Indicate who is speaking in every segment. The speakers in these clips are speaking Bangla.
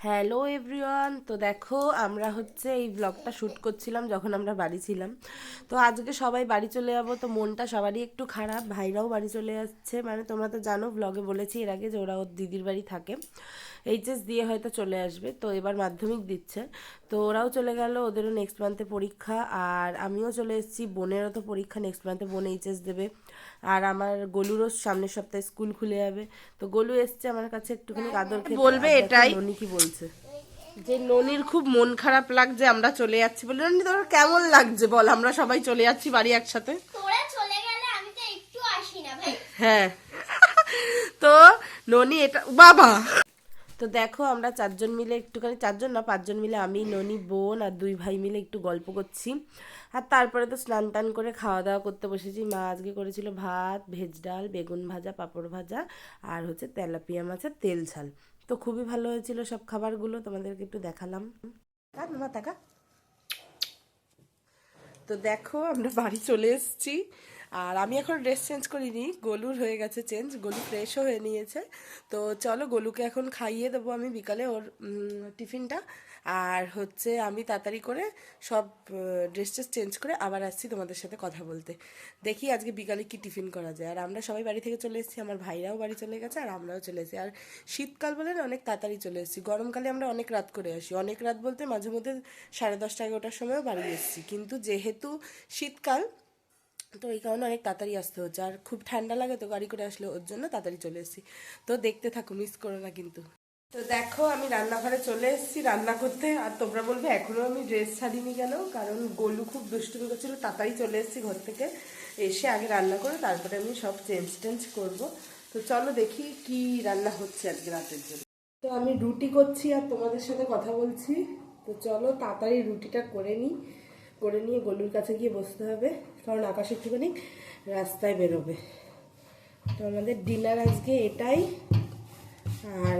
Speaker 1: হ্যালো এভরিওয়ান, তো দেখো আমরা হচ্ছে এই ব্লগটা শ্যুট করছিলাম যখন আমরা বাড়ি ছিলাম। তো আজকে সবাই বাড়ি চলে যাবো, তো মনটা সবারই একটু খারাপ। ভাইরাও বাড়ি চলে যাচ্ছে, মানে তোমরা তো জানো, ব্লগে বলেছি এর আগে যে ওরা ওর দিদির বাড়ি থাকে, এইচএস দিয়ে হয়তো চলে আসবে। তো এবার মাধ্যমিক দিচ্ছে, তো ওরাও চলে গেল, ওদেরও নেক্সট মান্থে পরীক্ষা। আর আমিও চলে এসেছি, বোনেরও তো পরীক্ষা নেক্সট মান্থে, বোন এইচএস দেবে। আর আমার গোলুরও সামনের সপ্তাহে স্কুল খুলে যাবে। তো গোলু এসছে আমার কাছে একটুখানি আদর খেতে। বলবে এটাই ননি কি বলছে, যে ননির খুব মন খারাপ লাগছে আমরা চলে যাচ্ছি বলে। ননি তোর কেমন লাগছে বল, আমরা সবাই চলে যাচ্ছি বাড়ি একসাথে।
Speaker 2: তোরা চলে গেলে আমি তো একটু আসি না ভাই।
Speaker 1: হ্যাঁ তো ননি এটা বাবা। তো দেখো আমরা চারজন মিলে একটুখানি, চারজন না পাঁচজন মিলে, আমি ননি বোন আর দুই ভাই মিলে একটু গল্প করছি। আর তারপরে তো স্নান টান করে খাওয়া দাওয়া করতে বসেছি। মা আজকে করেছিল ভাত, ভেজ ডাল, বেগুন ভাজা, পাঁপড় ভাজা, আর হচ্ছে তেলাপিয়া মাছের তেল ঝাল। তো খুবই ভালো হয়েছিল সব খাবারগুলো, তোমাদেরকে একটু দেখালাম। মামা টাকা। তো দেখো আমরা বাড়ি চলে এসেছি। আর আমি এখন ড্রেস চেঞ্জ করিনি, গলুর হয়ে গেছে চেঞ্জ, গলু ফ্রেশও হয়ে নিয়েছে। তো চলো গলুকে এখন খাইয়ে দেবো আমি বিকালে ওর টিফিনটা। আর হচ্ছে আমি তাড়াতাড়ি করে সব ড্রেস ট্রেস চেঞ্জ করে আবার আসছি তোমাদের সাথে কথা বলতে। দেখি আজকে বিকালে কি টিফিন করা যায়। আর আমরা সবাই বাড়ি থেকে চলে এসেছি, আমার ভাইরাও বাড়ি চলে গেছে আর আমরাও চলে এসেছি। আর শীতকাল বলে না অনেক তাড়াতাড়ি চলে এসেছি, গরমকালে আমরা অনেক রাত করে আসি, অনেক রাত বলতে মাঝে মধ্যে 10:30 11টার সময়ও বাড়ি এসেছি। কিন্তু যেহেতু শীতকাল, তো এই কারণে অনেক তাড়াতাড়ি আসতে হচ্ছে। আর খুব ঠান্ডা লাগে তো গাড়ি করে আসলে, ওর জন্য তাড়াতাড়ি চলে এসেছি। তো দেখতে থাকো, মিস করো না কিন্তু। তো দেখো আমি রান্নাঘরে চলে এসেছি রান্না করতে। আর তোমরা বলবে এখনো আমি ড্রেস ছাড়িনি কেন, কারণ গোলু খুব দুষ্টুমি করছিল, তাড়াতাড়ি চলে এসেছি ঘর থেকে। এসে আগে রান্না করে তারপরে আমি সব চেঞ্জ টেঞ্জ করবো। তো চলো দেখি কি রান্না হচ্ছে আজকে রাতের জন্য। তো আমি রুটি করছি আর তোমাদের সাথে কথা বলছি। তো চলো তাড়াতাড়ি রুটিটা করে নিই, করে নিয়ে গলুর কাছে গিয়ে বসতে হবে, কারণ আকাশ একটুখানি রাস্তায় বেরোবে। তো আমাদের ডিনার আজকে এটাই। আর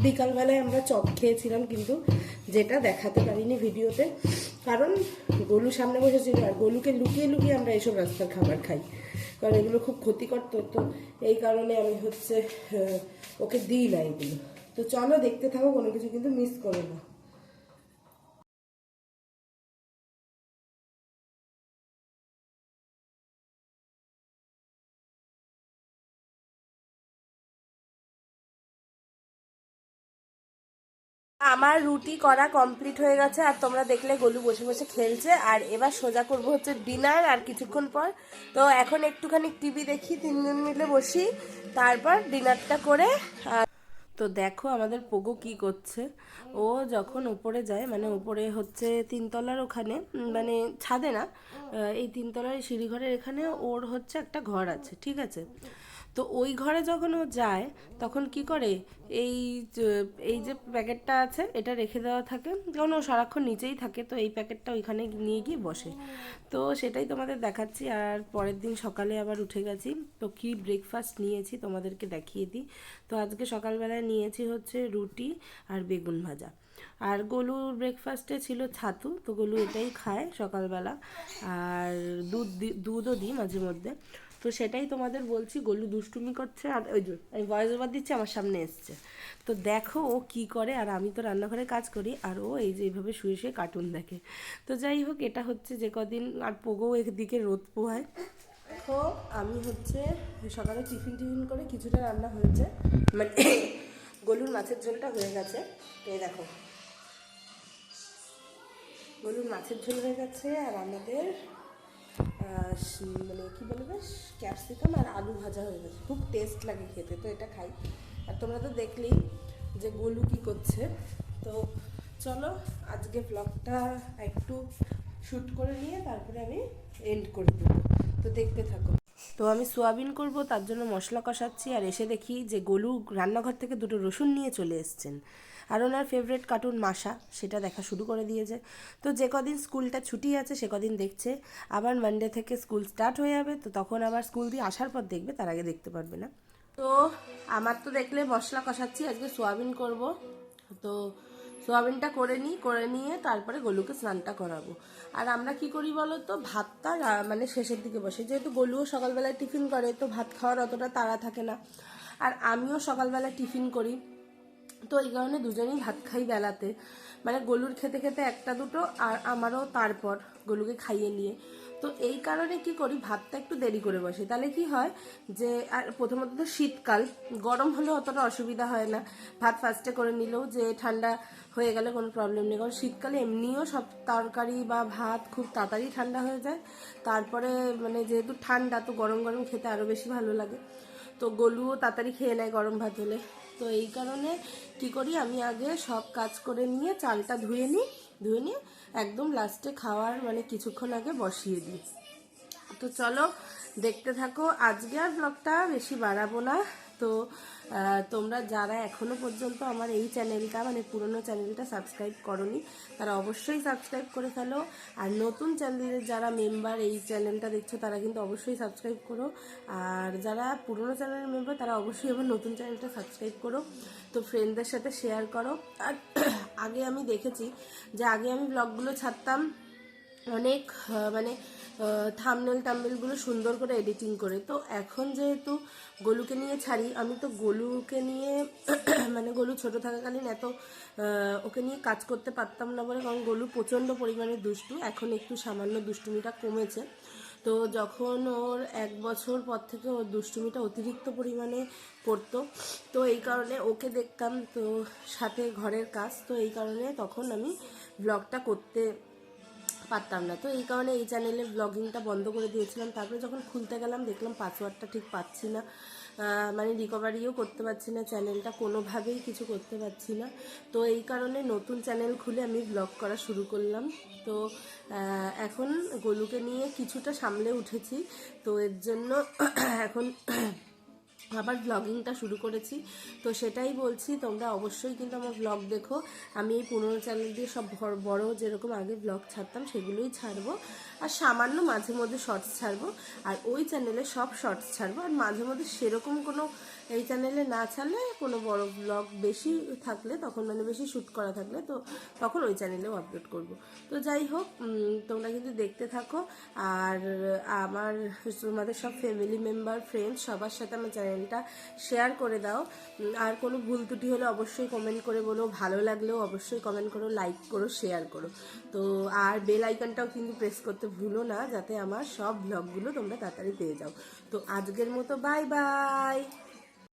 Speaker 1: বিকালবেলায় আমরা চপ খেয়েছিলাম, কিন্তু যেটা দেখাতে পারিনি ভিডিওতে, কারণ গলু সামনে বসেছিল আর গলুকে লুকিয়ে লুকিয়ে আমরা এসব রাস্তার খাবার খাই, কারণ এগুলো খুব ক্ষতিকর। তো এই কারণে আমি হচ্ছে ওকে দিই না এগুলো। তো চলো দেখতে থাকো, কোনো কিছু কিন্তু মিস করো না। আমার রুটি করা কমপ্লিট হয়ে গেছে, আর তোমরা দেখলে গলু বসে বসে খেলছে। আর এবার সোজা করব হচ্ছে ডিনার আর কিছুক্ষণ পর। তো এখন একটুখানি টিভি দেখি, তিনজন মিলে বসি, তারপর ডিনারটা করে। তো দেখো আমাদের পোগো কি করছে। ও যখন উপরে যায়, মানে উপরে হচ্ছে তিনতলার ওখানে, মানে ছাদে না, এই তিনতলার সিঁড়িঘরের এখানে ওর হচ্ছে একটা ঘর আছে, ঠিক আছে। তো ওই ঘরে যখন ও যায় তখন কি করে, এই এই যে প্যাকেটটা আছে এটা রেখে দেওয়া থাকে, কারণ ও সারাক্ষণ নিচেই থাকে, তো এই প্যাকেটটা ওইখানে নিয়ে গিয়ে বসে। তো সেটাই তোমাদের দেখাচ্ছি। আর পরের দিন সকালে আবার উঠে গেছি, তো কি ব্রেকফাস্ট নিয়েছি তোমাদেরকে দেখিয়ে দিই। তো আজকে সকালবেলায় নিয়েছি হচ্ছে রুটি আর বেগুন ভাজা। আর গলুর ব্রেকফাস্টে ছিল ছাতু, তো গলু এটাই খায় সকালবেলা। আর দুধও দিই মাঝে মধ্যে। তো সেটাই তোমাদের বলছি, গলু দুষ্টুমি করছে। আর ওই যে আমি ভয়েস ওভার দিচ্ছি, আমার সামনে এসছে। তো দেখো ও কি করে। আর আমি তো রান্নাঘরে কাজ করি, আর ও এই যে এইভাবে শুয়ে শুয়ে কার্টুন দেখে। তো যাই হোক, এটা হচ্ছে যে কদিন। আর পোগো একদিকে রোদ পোহায়। দেখো আমি হচ্ছে সকালে টিফিন করে কিছুটা রান্না হয়েছে, মানে গলুর মাছের ঝোলটা হয়ে গেছে। তো এই দেখো গলুর মাছের ঝোল হয়ে গেছে। আর আমাদের মানে কী বলবে, ক্যাপসিকাম আর আলু ভাজা হয়ে গেছে, খুব টেস্ট লাগে খেতে, তো এটা খাই। আর তোমরা তো দেখলেই যে গোলু কী করছে। তো চলো আজকে ব্লগটা একটু শ্যুট করে নিয়ে তারপরে আমি এন্ড করে দেবো, তো দেখতে থাকো। তো আমি সোয়াবিন করব, তার জন্য মশলা কষাচ্ছি। আর এসে দেখি যে গোলু রান্নাঘর থেকে দুটো রসুন নিয়ে চলে এসছেন। আর ওনার ফেভারিট কার্টুন মাশা, সেটা দেখা শুরু করে দিয়েছে। তো যে কদিন স্কুলটা ছুটি আছে সে কদিন দেখছে, আবার মানডে থেকে স্কুল স্টার্ট হয়ে যাবে, তো তখন আবার স্কুল দিয়ে আসার পর দেখবে, তার আগে দেখতে পারবে না। তো আমার তো দেখলে মশলা কষাচ্ছি, আজকে সোয়াবিন করব। তো সোয়াবিনটা করে নিয়ে তারপরে গলুকে স্নানটা করাবো। আর আমরা কি করি বলো তো, ভাতটা মানে শেষের দিকে বসে, যেহেতু গলুও সকালবেলায় টিফিন করে, তো ভাত খাওয়ার অতটা তাড়া থাকে না। আর আমিও সকালবেলা টিফিন করি, তো এই কারণে দুজনেই ভাত খাই বেলাতে, মানে গলুর খেতে খেতে একটা দুটো আর আমারও তারপর গলুকে খাইয়ে নিয়ে। তো এই কারণে কি করি, ভাতটা একটু দেরি করে বসে। তাহলে কি হয় যে, আর প্রথমত তো শীতকাল, গরম হলে অতটা অসুবিধা হয় না, ভাত ফার্স্টে করে নিলেও যে ঠান্ডা হয়ে গেলে কোনো প্রবলেম নেই। কারণ শীতকালে এমনিও সব তরকারি বা ভাত খুব তাড়াতাড়ি ঠান্ডা হয়ে যায়। তারপরে মানে যেহেতু ঠান্ডা, তো গরম গরম খেতে আরও বেশি ভালো লাগে। তো গলুও তাড়াতাড়ি খেয়ে নেয় গরম ভাত হলে। তো এই কারণে কি করি, আমি আগে সব কাজ করে নিয়ে চালটা ধুয়ে নিই, ধুয়ে নিয়ে একদম লাস্টে খাওয়ার মানে কিছুক্ষণ আগে বসিয়ে দিই। তো চলো দেখতে থাকো, আজকে আর ব্লগটা বেশি বাড়াবো না। তো তোমরা যারা এখনো পর্যন্ত আমার এই চ্যানেলটা মানে পুরনো চ্যানেলটা সাবস্ক্রাইব করনি, তারা অবশ্যই সাবস্ক্রাইব করে ফেলো। আর নতুন চ্যানেলের যারা মেম্বার এই চ্যানেলটা দেখছো, তারা কিন্তু অবশ্যই সাবস্ক্রাইব করো। আর যারা পুরনো চ্যানেলের মেম্বার, তারা অবশ্যই আমার নতুন চ্যানেলটা সাবস্ক্রাইব করো। তো ফ্রেন্ডদের সাথে শেয়ার করো। আর আগে আমি দেখেছি যে আগে আমি ব্লগগুলো ছাড়তাম অনেক মানে থাম্বনেল টাম্বনেলগুলো সুন্দর করে এডিটিং করে। তো এখন যেহেতু গলুকে নিয়ে ছাড়ি, আমি তো গলুকে নিয়ে মানে গলু ছোট থাকাকালীন এত ওকে নিয়ে কাজ করতে পারতাম না বলে, কারণ গলু প্রচণ্ড পরিমাণে দুষ্টু। এখন একটু সামান্য দুষ্টুমিটা কমেছে। তো যখন ওর 1 বছর পর থেকে ওর দুষ্টুমিটা অতিরিক্ত পরিমাণে করতো, তো এই কারণে ওকে দেখতাম, তো সাথে ঘরের কাজ, তো এই কারণে তখন আমি ব্লগটা করতে পারতাম না। তো এই কারণে এই চ্যানেলে ব্লগিংটা বন্ধ করে দিয়েছিলাম। তারপরে যখন খুলতে গেলাম, দেখলাম পাসওয়ার্ডটা ঠিক পাচ্ছি না, মানে রিকভারিও করতে পারছি না, চ্যানেলটা কোনোভাবেই কিছু করতে পারছি না। তো এই কারণে নতুন চ্যানেল খুলে আমি ব্লগ করা শুরু করলাম। তো এখন গোলুকে নিয়ে কিছুটা সামলে উঠেছি, তো এর জন্য এখন আবার ব্লগিংটা শুরু করেছি। তো সেটাই বলছি, তোমরা অবশ্যই কিন্তু আমার ব্লগ দেখো। আমি এই পুরোনো চ্যানেল দিয়ে সব বড় যেরকম আগে ব্লগ ছাড়তাম সেগুলোই ছাড়বো, আর সামান্য মাঝে মধ্যে শর্টস ছাড়বো। আর ওই চ্যানেলে সব শর্টস ছাড়বো, আর মাঝে মধ্যে সেরকম কোনো এই চ্যানেলে না ছাড়লে কোনো বড় ব্লগ বেশি থাকলে, তখন মানে বেশি শ্যুট করা থাকলে, তো তখন ওই চ্যানেলেও আপলোড করব। তো যাই হোক, তোমরা কিন্তু দেখতে থাকো। আর আমার তোমাদের সব ফ্যামিলি মেম্বার, ফ্রেন্ডস সবার সাথে আমার চ্যানেলটা শেয়ার করে দাও। আর কোনো ভুল ত্রুটি হলে অবশ্যই কমেন্ট করে বলো, ভালো লাগলেও অবশ্যই কমেন্ট করো, লাইক করো, শেয়ার করো। তো আর বেল আইকনটাও কিন্তু প্রেস করতে ভুলো না, যাতে আমার সব ব্লগগুলো তোমরা তাড়াতাড়ি পেয়ে যাও। তো আজকের মতো বাই বাই।